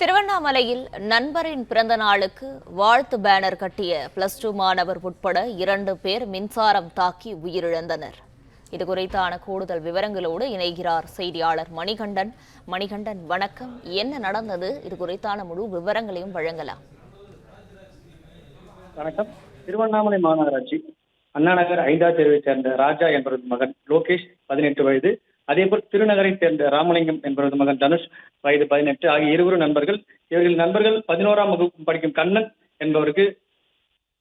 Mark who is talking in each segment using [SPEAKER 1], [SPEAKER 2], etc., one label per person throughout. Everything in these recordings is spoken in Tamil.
[SPEAKER 1] திருவண்ணாமலையில் நண்பரின் பிறந்த நாளுக்கு வாழ்த்து பேனர் கட்டிய +2 மாணவர் உட்பட 2 பேர் மின்சாரம் தாக்கி உயிரிழந்தனர். இதுகுறித்தான கூடுதல் விவரங்களோடு இணைகிறார் செய்தியாளர் மணிகண்டன். மணிகண்டன், வணக்கம். என்ன நடந்தது? இதுகுறித்தான முழு விவரங்களையும் வழங்கலாம்.
[SPEAKER 2] வணக்கம். திருவண்ணாமலை மாநகராட்சி அண்ணாநகர் 5வது தெருவைச் சேர்ந்த ராஜா என்பவரது மகன் லோகேஷ் 18 வயது, அதேபோல் திருநகரைச் சேர்ந்த ராமலிங்கம் என்பவரது மகன் தனுஷ் வயது 18 ஆகிய இருவரும் நண்பர்கள். இவர்கள் நண்பர்கள் 11ஆம் வகுப்பு படிக்கும் கண்ணன் என்பவருக்கு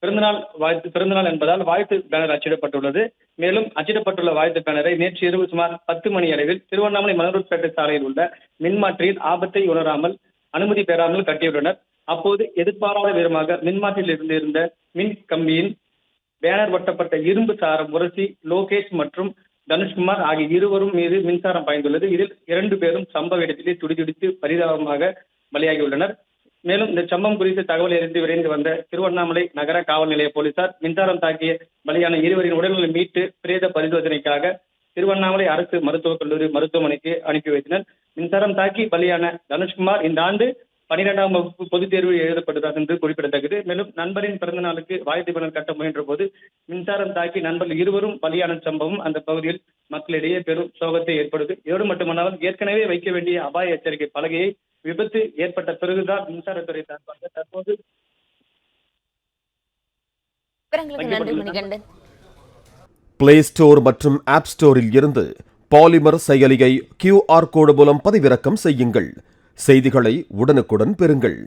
[SPEAKER 2] பிறந்தநாள் என்பதால் வாழ்த்து பேனர் அச்சிடப்பட்டுள்ளது. மேலும் அச்சிடப்பட்டுள்ள வாழ்த்து பேனரை நேற்று இரவு சுமார் 10 மணி அளவில் திருவண்ணாமலை மலரூர்பேட்டை சாலையில் உள்ள மின்மாற்றியில் ஆபத்தை உணராமல் அனுமதி பெறாமல் கட்டியுள்ளனர். அப்போது எதிர்பாராத விதமாக மின்மாற்றியில் இருந்த மின் கம்பியின் பேனர் ஒட்டப்பட்ட இரும்பு சாரம் உரசி லோகேஷ் மற்றும் தனுஷ்குமார் ஆகிய இருவரும் மீது மின்சாரம் பாய்ந்துள்ளது. இதில் 2 பேரும் சம்பவ இடத்திலே துடிதுடித்து பரிதாபமாக பலியாகியுள்ளனர். மேலும் இந்த சம்பவம் குறித்து தகவல் அறிந்து விரைந்து வந்த திருவண்ணாமலை நகர காவல் நிலைய போலீசார் மின்சாரம் தாக்கிய பலியான இருவரின் உடல்களை மீட்டு பிரேத பரிசோதனைக்காக திருவண்ணாமலை அரசு மருத்துவக் கல்லூரி மருத்துவமனைக்கு அனுப்பி வைத்தனர். மின்சாரம் தாக்கி பலியான தனுஷ்குமார் இந்த ஆண்டு 12ஆம் வகுப்பு பொதுத் தேர்வு எழுதப்பட்டதாக என்று குறிப்பிடத்தக்கது. மேலும் நண்பரின் பிறந்த நாளுக்கு வாழ்த்து பேனர் கட்ட முயன்ற போது மின்சாரம் தாக்கி நண்பர்கள் இருவரும் பலியான சம்பவம் அந்த பகுதியில் மக்களிடையே பெரும் சோகத்தை ஏற்படுது. இதோடு மட்டுமல்லாமல் ஏற்கனவே வைக்க வேண்டிய அபாய எச்சரிக்கை பலகையை விபத்து ஏற்பட்ட பிறகுதான் மின்சாரத்துறை சார்பாக தற்போது
[SPEAKER 3] பிளே ஸ்டோர் மற்றும் ஆப் ஸ்டோரில் இருந்து பாலிமர் செயலியை QR கோடு மூலம் பதிவிறக்கம் செய்யுங்கள். செய்திகளை உடனுக்குடன் பெறுங்கள்.